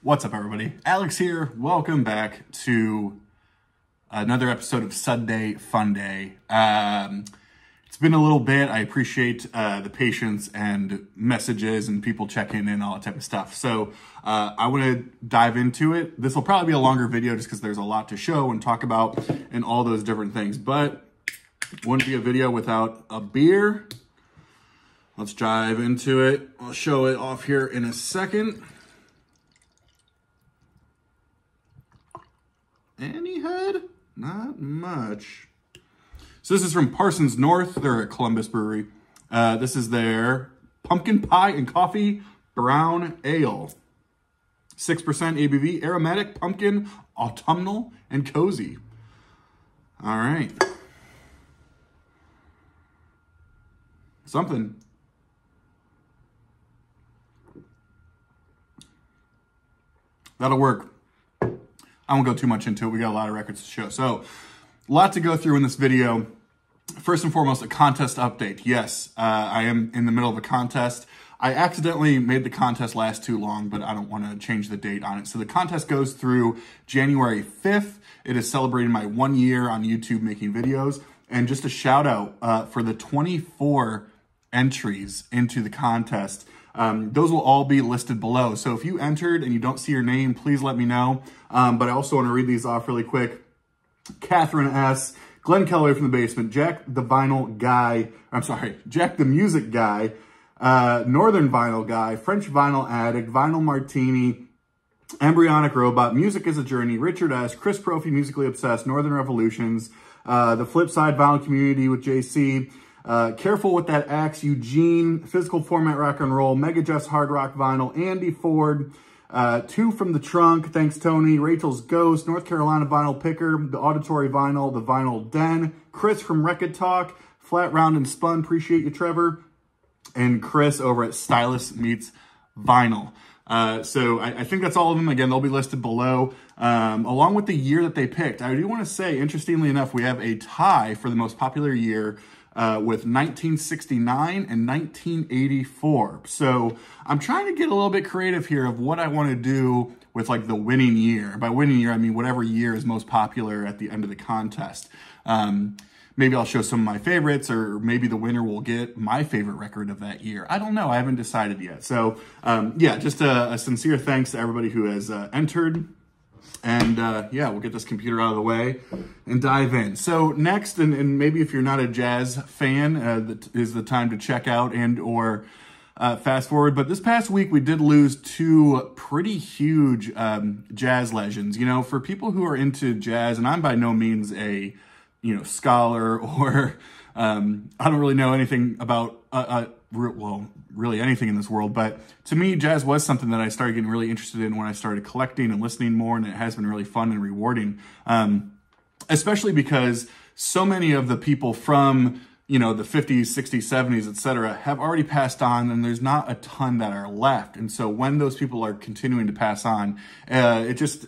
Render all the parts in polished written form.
What's up, everybody? Alex here. Welcome back to another episode of SUDday, Funday. It's been a little bit. I appreciate the patience and messages and people checking in, all that type of stuff. So I want to dive into it. This will probably be a longer video just because there's a lot to show and talk about and all those different things. But it wouldn't be a video without a beer. Let's dive into it. I'll show it off here in a second. Any head? Not much. So this is from Parsons North. They're at Columbus Brewery. This is their pumpkin pie and coffee brown ale. 6% ABV, aromatic, pumpkin, autumnal, and cozy. All right. Something. That'll work. I won't go too much into it. We got a lot of records to show. So, a lot to go through in this video. First and foremost, a contest update. Yes, I am in the middle of a contest. I accidentally made the contest last too long, but I don't want to change the date on it. So the contest goes through January 5th. It is celebrating my 1 year on YouTube making videos. And just a shout out for the 24 entries into the contest. Those will all be listed below. So if you entered and you don't see your name, please let me know. But I also want to read these off really quick. Catherine S., Glen Kellaway from the basement, Jack the music guy, Northern vinyl guy, French vinyl addict, vinyl Martini, Embryonic robot, music is a journey, Richard S., Chris Propfe, musically obsessed, Northern Revolutions, the Flipside vinyl community with JC, careful with that Axe Eugene, physical format rock and roll, MegaJeff's hard rock vinyl, Andy Ford, Two from the Trunk, thanks Tony, Rachel's Ghost, North Carolina vinyl picker, the Auditory vinyl, the Vinyl Den, Chris from Rekkid Talk, Flat Round and Spun, appreciate you Trevor, and Chris over at Stylus Meets Vinyl. So I think that's all of them. Again, they'll be listed below, along with the year that they picked. I do want to say, interestingly enough, we have a tie for the most popular year with 1969 and 1984. So I'm trying to get a little bit creative here of what I want to do with like the winning year. By winning year, I mean whatever year is most popular at the end of the contest. Maybe I'll show some of my favorites, or maybe the winner will get my favorite record of that year. I don't know. I haven't decided yet. So yeah, just a sincere thanks to everybody who has entered. And yeah, we'll get this computer out of the way and dive in. So next, and maybe if you're not a jazz fan, that is the time to check out and or fast forward. But this past week, we did lose two pretty huge jazz legends. You know, for people who are into jazz, and I'm by no means a, you know, scholar or I don't really know anything about, well, really anything in this world, but to me, jazz was something that I started getting really interested in when I started collecting and listening more, and it has been really fun and rewarding, especially because so many of the people from, you know, the 50s, 60s, 70s, etc., have already passed on, and there's not a ton that are left. And so when those people are continuing to pass on, it's just,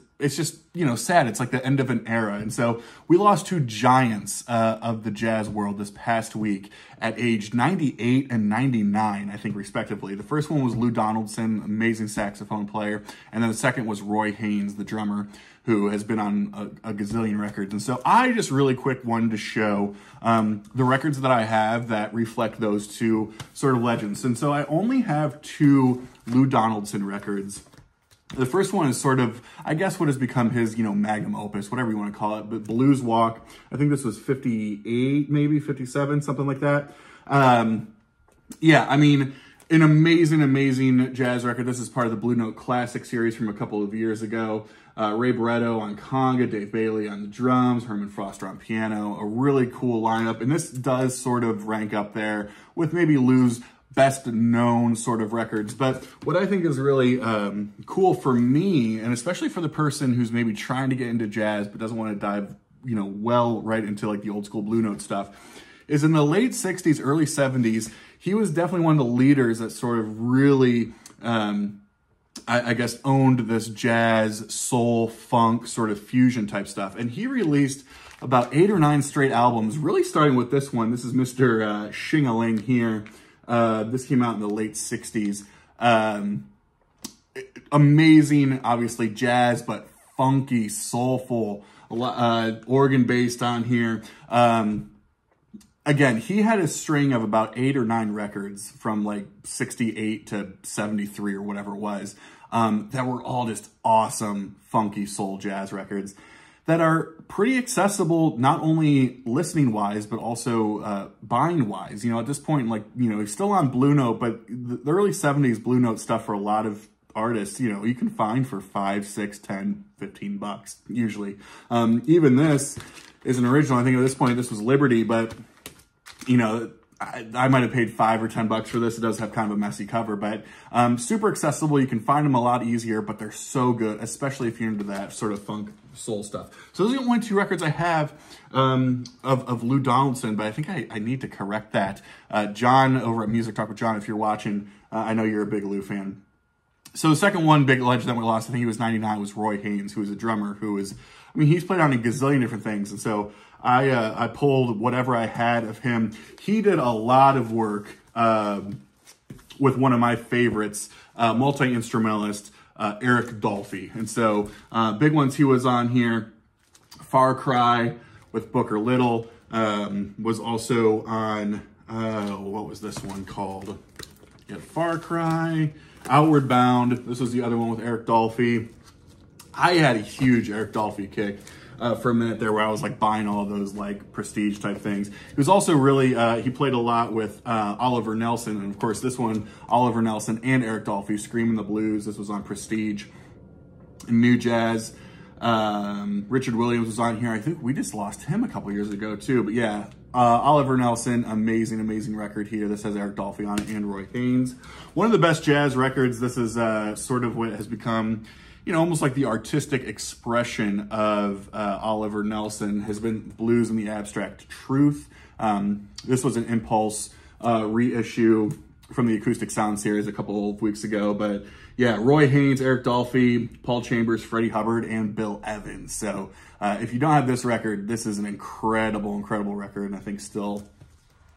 you know, sad. It's like the end of an era. And so we lost two giants of the jazz world this past week at age 98 and 99, I think, respectively. The first one was Lou Donaldson, amazing saxophone player. And then the second was Roy Haynes, the drummer, who has been on a gazillion records. And so I just really quick wanted to show the records that I have that reflect those two sort of legends. And so I only have two Lou Donaldson records. The first one is sort of, I guess, what has become his, you know, magnum opus, whatever you want to call it, but Blues Walk. I think this was 58, maybe 57, something like that. Yeah, I mean, an amazing, amazing jazz record. This is part of the Blue Note Classic series from a couple of years ago. Ray Barretto on conga, Dave Bailey on the drums, Herman Foster on piano. A really cool lineup, and this does sort of rank up there with maybe Lou's best known sort of records. But what I think is really cool for me, and especially for the person who's maybe trying to get into jazz but doesn't want to dive, you know, well right into like the old school Blue Note stuff, is in the late 60s, early 70s, he was definitely one of the leaders that sort of really, I guess, owned this jazz, soul, funk, sort of fusion type stuff. And he released about 8 or 9 straight albums, really starting with this one. This is Mr. Shing-a-Ling here. This came out in the late 60s. amazing, obviously jazz, but funky, soulful, organ based on here. Again, he had a string of about 8 or 9 records from like 68 to 73 or whatever it was, that were all just awesome, funky soul jazz records that are pretty accessible, not only listening wise, but also buying wise. You know, at this point, like, you know, he's still on Blue Note, but the early 70s Blue Note stuff for a lot of artists, you know, you can find for $5, $6, $10, $15 usually. Even this is an original. I think at this point this was Liberty, but you know, I might have paid $5 or $10 for this. It does have kind of a messy cover, but super accessible. You can find them a lot easier, but they're so good, especially if you're into that sort of funk soul stuff. So those are the only 2 records I have of Lou Donaldson, but I think I need to correct that. John over at Music Talk with John, if you're watching, I know you're a big Lou fan. So the second one, big legend that we lost, I think he was 99, was Roy Haynes, who was a drummer who was, I mean, he's played on a gazillion different things, and so I pulled whatever I had of him. He did a lot of work with one of my favorites, multi-instrumentalist, Eric Dolphy. And so big ones he was on here. Far Cry with Booker Little, was also on, what was this one called? You had Far Cry, Outward Bound. This was the other one with Eric Dolphy. I had a huge Eric Dolphy kick for a minute there, where I was like buying all those like prestige type things. He was also really, he played a lot with Oliver Nelson. And of course this one, Oliver Nelson and Eric Dolphy, Screaming the Blues. This was on Prestige. New Jazz. Richard Williams was on here. I think we just lost him a couple years ago too. But yeah, Oliver Nelson, amazing, amazing record here. This has Eric Dolphy on it and Roy Haynes. One of the best jazz records. This is sort of what has become, you know, almost like the artistic expression of Oliver Nelson, has been Blues in the Abstract Truth. This was an Impulse reissue from the Acoustic Sound series a couple of weeks ago. But yeah, Roy Haynes, Eric Dolphy, Paul Chambers, Freddie Hubbard, and Bill Evans. So if you don't have this record, this is an incredible, incredible record, and I think still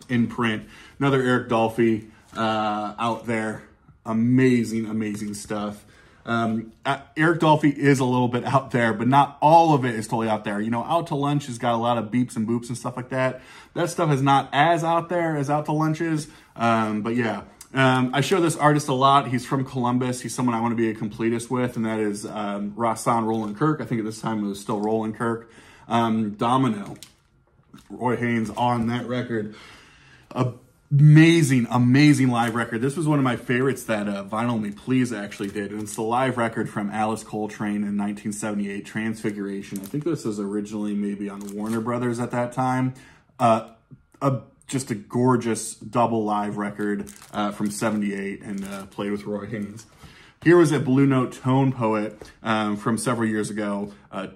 in print. Another Eric Dolphy out there. Amazing, amazing stuff. Eric Dolphy is a little bit out there, but not all of it is totally out there. You know, Out to Lunch has got a lot of beeps and boops and stuff like that. That stuff is not as out there as Out to Lunch is. But yeah, I show this artist a lot. He's from Columbus. He's someone I want to be a completist with, and that is Rahsaan Roland Kirk. I think at this time it was still Roland Kirk. Domino, Roy Haynes on that record. Amazing, amazing live record. This was one of my favorites that Vinyl Me Please actually did. And it's the live record from Alice Coltrane in 1978, Transfiguration. I think this was originally maybe on Warner Brothers at that time. Just a gorgeous double live record from 78, and played with Roy Haynes. Here was a Blue Note Tone Poet from several years ago.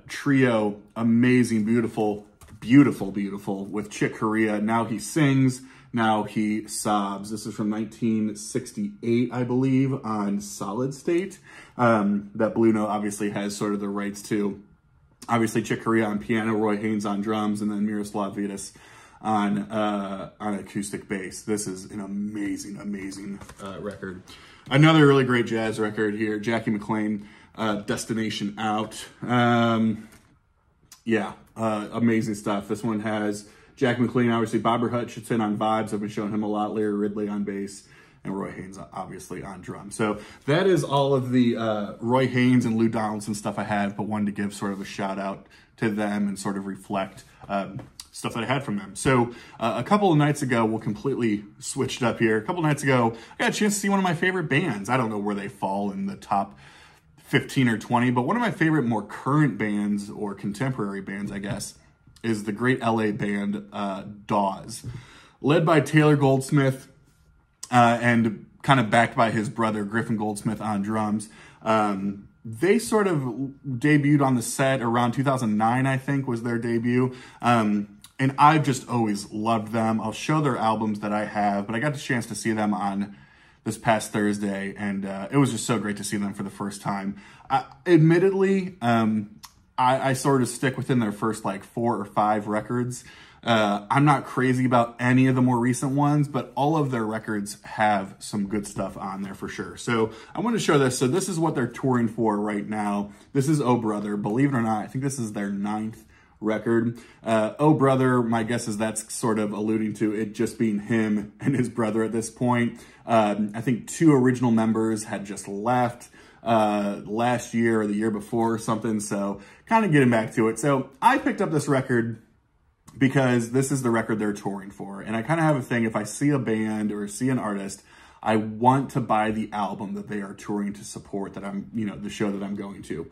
Trio, amazing, beautiful, beautiful, beautiful, with Chick Corea. Now He Sings, Now He Sobs. This is from 1968, I believe, on Solid State. That Blue Note obviously has sort of the rights to. Obviously, Chick Corea on piano, Roy Haynes on drums, and then Miroslav Vidas on acoustic bass. This is an amazing, amazing record. Another really great jazz record here, Jackie McLean, Destination Out. Yeah, amazing stuff. This one has Jackie McLean, obviously Bobber Hutchinson on vibes. I've been showing him a lot. Larry Ridley on bass, and Roy Haynes obviously on drums. So that is all of the Roy Haynes and Lou Donaldson stuff I have, but wanted to give sort of a shout out to them and sort of reflect stuff that I had from them. So a couple of nights ago, we'll completely switched up here. A couple of nights ago, I got a chance to see one of my favorite bands. I don't know where they fall in the top 15 or 20, but one of my favorite more current bands, or contemporary bands, I guess, is the great LA band Dawes, led by Taylor Goldsmith and kind of backed by his brother Griffin Goldsmith on drums. They sort of debuted on the set around 2009, I think, was their debut. And I've just always loved them. I'll show their albums that I have, but I got the chance to see them on this past Thursday, and it was just so great to see them for the first time. Admittedly, I sort of stick within their first like 4 or 5 records. I'm not crazy about any of the more recent ones, but all of their records have some good stuff on there for sure. So I want to show this. So this is what they're touring for right now. This is Oh Brother. Believe it or not, I think this is their 9th record. Oh Brother, my guess is that's sort of alluding to it just being him and his brother at this point. I think 2 original members had just left last year or the year before or something, so kind of getting back to it. So I picked up this record because this is the record they're touring for, and I kind of have a thing, if I see a band or see an artist, I want to buy the album that they are touring to support, that I'm, you know, the show that I'm going to.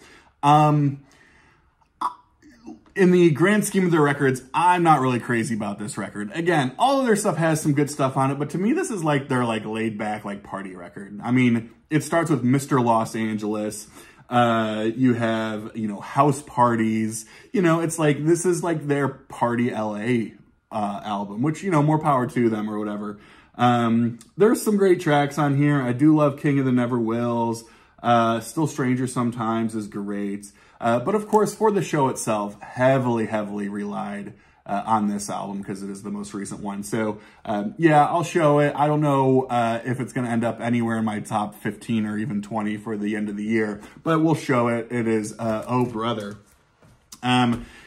In the grand scheme of their records, I'm not really crazy about this record. Again, all of their stuff has some good stuff on it, but to me, this is like their like laid back, like party record. I mean, it starts with Mr. Los Angeles. You have, you know, House Parties. You know, it's like, this is like their Party LA album, which, you know, more power to them or whatever. There's some great tracks on here. I do love King of the Never Wills. Still Stranger Sometimes is great. But of course, for the show itself, heavily relied on this album because it is the most recent one. So yeah, I'll show it. I don't know if it's going to end up anywhere in my top 15 or even 20 for the end of the year, but we'll show it. It is Oh Brother.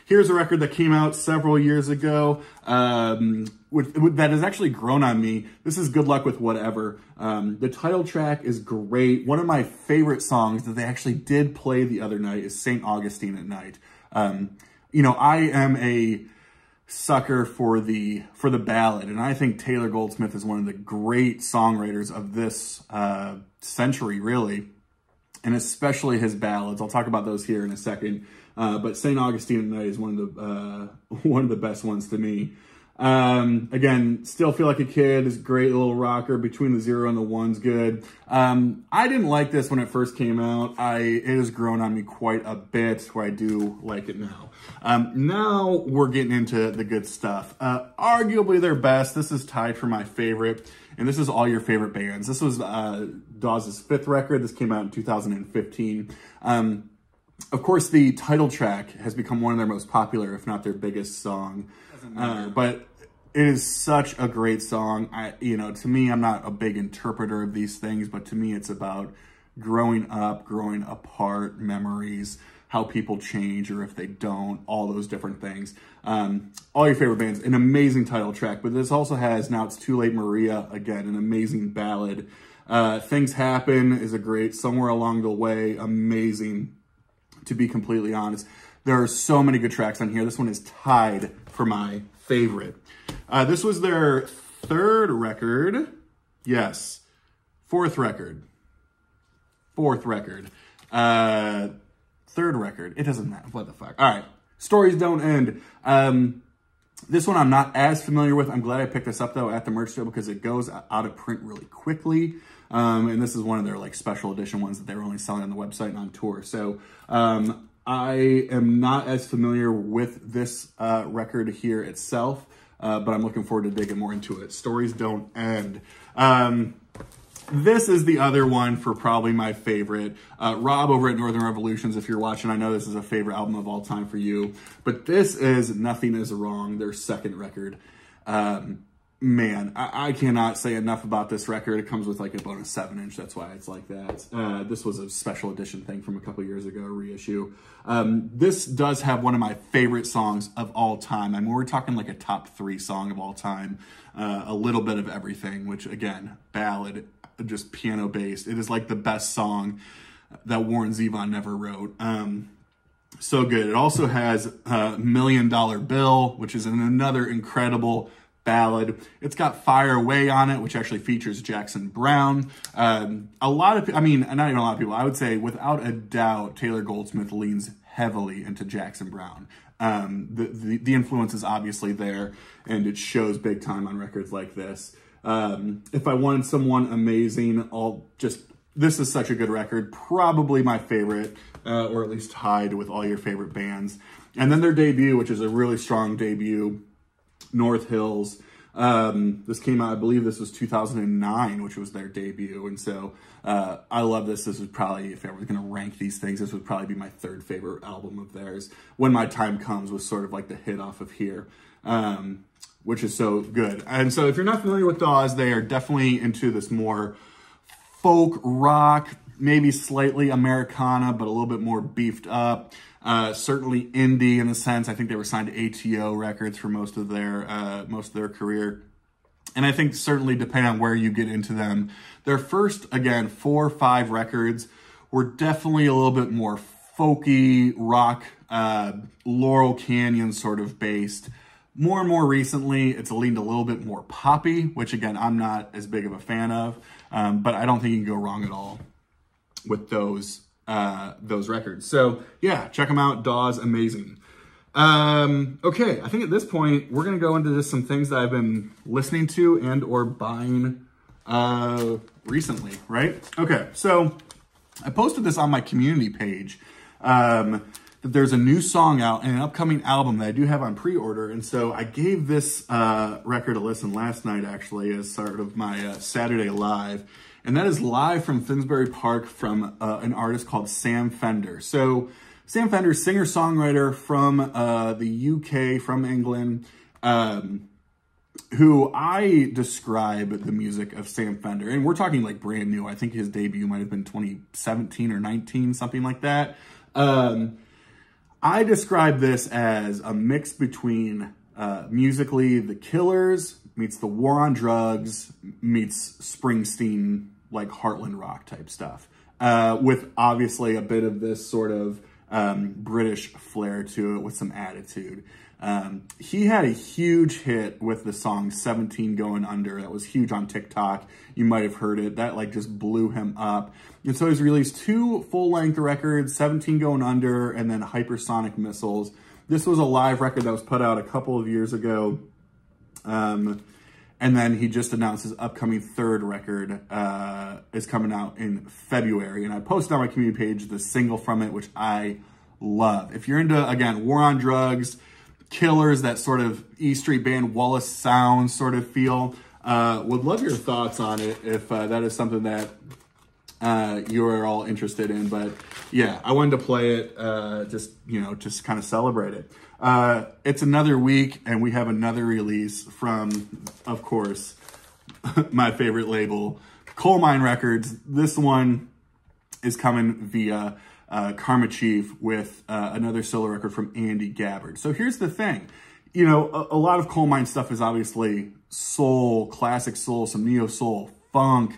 Here's a record that came out several years ago that has actually grown on me. This is Good Luck With Whatever. The title track is great. One of my favorite songs that they actually did play the other night is St. Augustine at Night. You know, I am a sucker for the ballad, and I think Taylor Goldsmith is one of the great songwriters of this century, really, and especially his ballads. I'll talk about those here in a second. But St. Augustine at Night is one of the best ones to me. Again, Still Feel Like a Kid is a great little rocker. Between the Zero and the One's good. I didn't like this when it first came out. It has grown on me quite a bit, where I do like it now. Now we're getting into the good stuff. Arguably their best. This is tied for my favorite, and this is All Your Favorite Bands. This was Dawes' 5th record. This came out in 2015. Of course, the title track has become one of their most popular, if not their biggest song. But it is such a great song. You know, to me, I'm not a big interpreter of these things, but to me, it's about growing up, growing apart, memories, how people change or if they don't, all those different things. All Your Favorite Bands, an amazing title track, but this also has Now It's Too Late Maria, again, an amazing ballad. Things Happen is a great, Somewhere Along the Way, amazing. To be completely honest, there are so many good tracks on here. This one is tied for my favorite. This was their 3rd record. Yes, 4th record. 4th record. 3rd record. It doesn't matter. What the fuck? All right. Stories Don't End. This one I'm not as familiar with. I'm glad I picked this up, though, at the merch store because it goes out of print really quickly. And this is one of their like special edition ones that they're only selling on the website and on tour. So I am not as familiar with this record here itself, but I'm looking forward to digging more into it. Stories Don't End. This is the other one for probably my favorite. Rob over at Northern Revolutions, if you're watching, I know this is a favorite album of all time for you, but this is Nothing Is Wrong, their 2nd record. Man, I cannot say enough about this record. It comes with like a bonus 7-inch. That's why it's like that. This was a special edition thing from a couple years ago, a reissue. This does have one of my favorite songs of all time. I mean, we're talking like a top 3 song of all time. A Little Bit of Everything, which again, ballad, just piano based. It is like the best song that Warren Zevon never wrote. So good. It also has $1 Million Bill, which is another incredible ballad. It's got Fire Away on it, which actually features Jackson Browne. A lot of, I mean, not even a lot of people, I would say without a doubt, Taylor Goldsmith leans heavily into Jackson Browne. The influence is obviously there, and it shows big time on records like this. If I wanted someone amazing, this is such a good record, probably my favorite, or at least tied with All Your Favorite Bands. And then their debut, which is a really strong debut, North Hills. This came out, I believe this was 2009, which was their debut. And so I love this. This would probably, if I was going to rank these things, this would probably be my 3rd favorite album of theirs. When My Time Comes was sort of like the hit off of here. which is so good. And so if you're not familiar with Dawes, they are definitely into this more folk rock, maybe slightly Americana, but a little bit more beefed up. Certainly indie in a sense. I think they were signed to ATO Records for most of their career. And I think certainly depending on where you get into them, their first, again, 4 or 5 records were definitely a little bit more folky, rock, Laurel Canyon sort of based. More and more recently, it's leaned a little bit more poppy, which again, I'm not as big of a fan of, but I don't think you can go wrong at all with those records. So yeah, check them out. Dawes, amazing. Okay, I think at this point, we're going to go into just some things that I've been listening to and or buying recently, right? Okay, so I posted this on my community page, that there's a new song out and an upcoming album that I do have on pre-order. And so I gave this record a listen last night, actually, as sort of my SUDday live. And that is live from Finsbury Park from an artist called Sam Fender. So Sam Fender, singer-songwriter from the UK, from England, who I describe the music of Sam Fender. And we're talking like brand new. I think his debut might have been 2017 or 19, something like that. I describe this as a mix between musically The Killers meets the War on Drugs meets Springsteen, like Heartland rock type stuff, with obviously a bit of this sort of British flair to it with some attitude. He had a huge hit with the song 17 Going Under. That was huge on TikTok. You might have heard it. That like just blew him up. And so he's released 2 full-length records, 17 Going Under and then Hypersonic Missiles. This was a live record that was put out a couple of years ago. And then he just announced his upcoming 3rd record is coming out in February. And I posted on my community page the single from it, which I love. If you're into, again, War on Drugs, Killers, that sort of E Street Band, Wallace Sound sort of feel, would love your thoughts on it if that is something that you're all interested in. But yeah, I wanted to play it, just kind of celebrate it. It's another week and we have another release from, of course, my favorite label, Coal Mine Records. This one is coming via Karma Chief with another solo record from Andy Gabbard. So here's the thing. You know, a lot of Coal Mine stuff is obviously soul, classic soul, some neo soul, funk,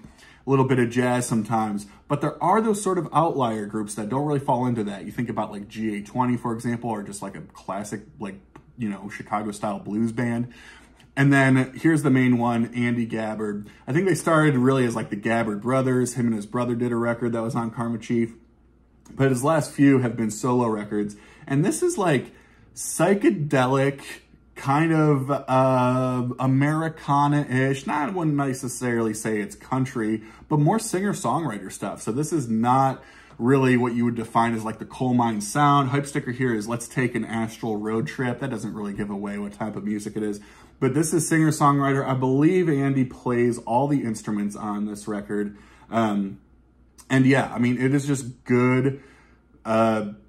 a little bit of jazz sometimes, but there are those sort of outlier groups that don't really fall into that. You think about like GA20, for example, or just like a classic, like, you know, Chicago style blues band. And then here's the main one, Andy Gabbard. I think they started really as like the Gabbard brothers. Him and his brother did a record that was on Karma Chief, but his last few have been solo records. And this is like psychedelic, kind of Americana-ish. I wouldn't necessarily say it's country, but more singer-songwriter stuff. So this is not really what you would define as like the Coal Mine sound. Hype sticker here is let's take an astral road trip. That doesn't really give away what type of music it is. But this is singer-songwriter. I believe Andy plays all the instruments on this record. And yeah, I mean, it is just good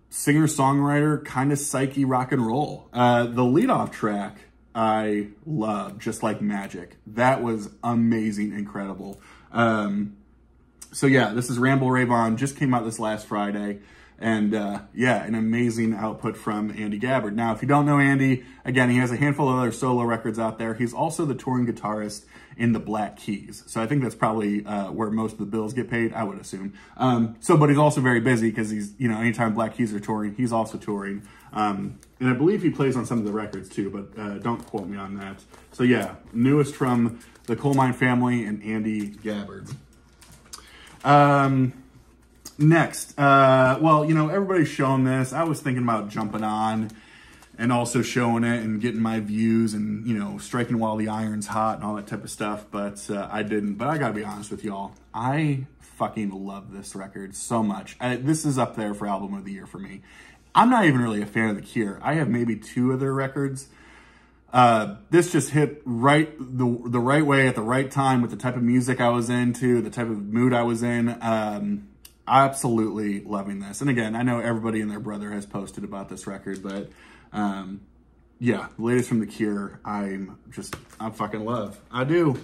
singer-songwriter, kind of psyche rock and roll. The leadoff track I love, Just Like Magic. That was amazing, incredible. So yeah, this is Ramble Rave On, just came out this last Friday. And yeah, an amazing output from Andy Gabbard. Now, if you don't know Andy, again, he has a handful of other solo records out there. He's also the touring guitarist in the Black Keys. So I think that's probably where most of the bills get paid, I would assume. But he's also very busy because he's, you know, anytime Black Keys are touring, he's also touring. And I believe he plays on some of the records too, but don't quote me on that. So yeah, newest from the Coal Mine family and Andy Gabbard. Next, well, you know, everybody's showing this. I was thinking about jumping on and also showing it and getting my views and, you know, striking while the iron's hot and all that type of stuff, but I didn't. But I gotta be honest with y'all, I fucking love this record so much. This is up there for album of the year for me. I'm not even really a fan of The Cure. I have maybe 2 of their records. This just hit the right way at the right time with the type of music I was into, the type of mood I was in. Absolutely loving this. And again, I know everybody and their brother has posted about this record, but yeah, the latest from The Cure, I fucking love. I do.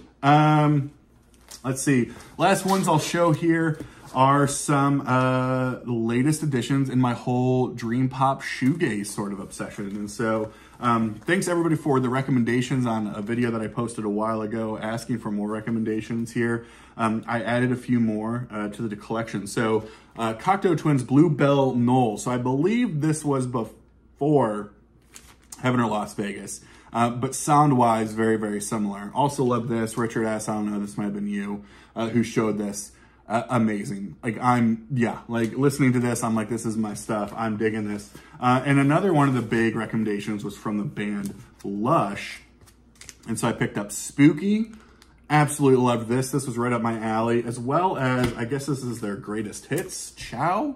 Let's see. Last ones I'll show here are some the latest additions in my whole dream pop shoegaze sort of obsession. And so thanks everybody for the recommendations on a video that I posted a while ago asking for more recommendations here. I added a few more to the collection. So Cocteau Twins Bluebell Knoll. So I believe this was before Heaven or Las Vegas. But sound-wise, very, very similar. Also love this. Richard S., I don't know, this might have been you who showed this. Amazing. Like, like, listening to this, I'm like, this is my stuff. I'm digging this. And another one of the big recommendations was from the band Lush. And so I picked up Spooky. Absolutely loved this. This was right up my alley. As well as, I guess this is their greatest hits, Chow.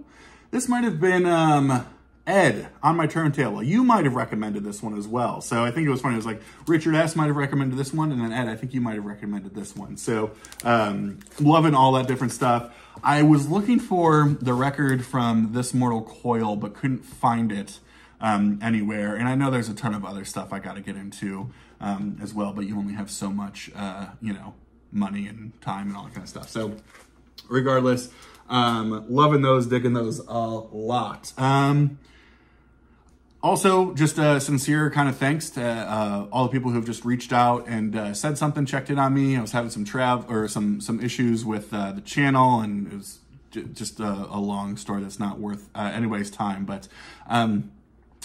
This might have been... Ed, On My Turntable. You might have recommended this one as well. So I think it was funny. It was like Richard S. might have recommended this one, and then Ed, I think you might have recommended this one. So loving all that different stuff. I was looking for the record from This Mortal Coil, but couldn't find it anywhere. And I know there's a ton of other stuff I got to get into as well, but you only have so much, you know, money and time and all that kind of stuff. So regardless, loving those, digging those a lot. Also, just a sincere kind of thanks to all the people who have just reached out and said something, checked in on me. I was having some some issues with the channel, and it was just a long story that's not worth anybody's time. But I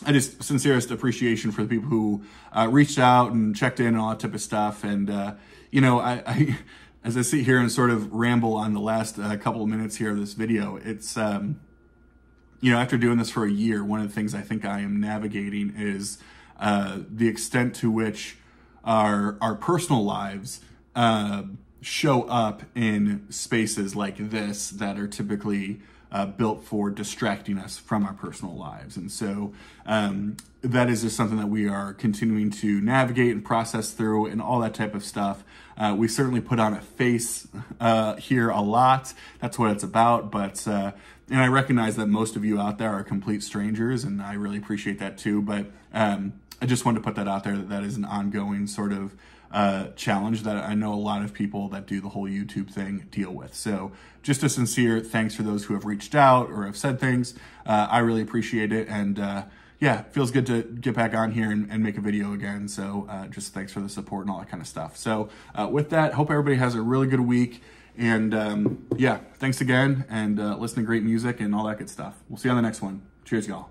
just sincerest appreciation for the people who reached out and checked in and all that type of stuff. And you know, I as I sit here and sort of ramble on the last couple of minutes here of this video, it's you know, after doing this for a year, one of the things I think I am navigating is the extent to which our personal lives show up in spaces like this that are typically built for distracting us from our personal lives. And so that is just something that we are continuing to navigate and process through and all that type of stuff. We certainly put on a face here a lot. That's what it's about. But and I recognize that most of you out there are complete strangers, and I really appreciate that too. But I just wanted to put that out there, that is an ongoing sort of challenge that I know a lot of people that do the whole YouTube thing deal with. So just a sincere thanks for those who have reached out or have said things. I really appreciate it. And yeah, it feels good to get back on here and make a video again. So just thanks for the support and all that kind of stuff. So with that, hope everybody has a really good week. And yeah, thanks again, and listen to great music and all that good stuff. We'll see you on the next one. Cheers, y'all.